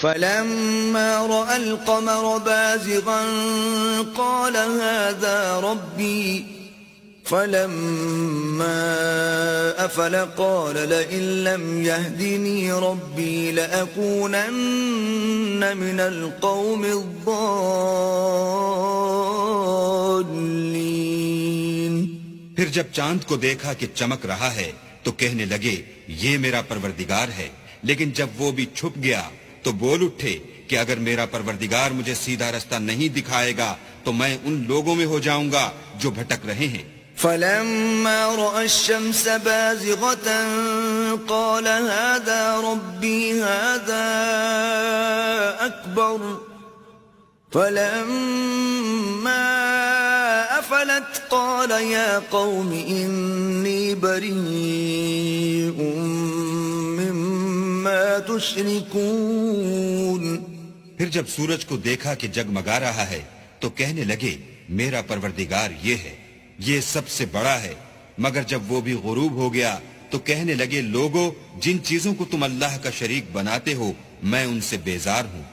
فلما رأى القمر بازغا قال هذا ربي فلما أفل قال لئن لم يهدني ربي لأكونن من القوم الضالين. پھر جب چاند کو دیکھا کہ چمک رہا ہے تو کہنے لگے یہ میرا پروردگار ہے، لیکن جب وہ بھی چھپ گیا تو بول اٹھے کہ اگر میرا پروردگار مجھے سیدھا رستہ نہیں دکھائے گا تو میں ان لوگوں میں ہو جاؤں گا جو بھٹک رہے ہیں. فلما رأى الشمس بازغة قال هذا ربي هذا أكبر فلما أفلت قال يا قوم إني بريء مما تشركون. پھر جب سورج کو دیکھا کہ جگمگا رہا ہے تو کہنے لگے میرا پروردگار یہ ہے، یہ سب سے بڑا ہے. مگر جب وہ بھی غروب ہو گیا تو کہنے لگے لوگو جن چیزوں کو تم اللہ کا شریک بناتے ہو میں ان سے بیزار ہوں.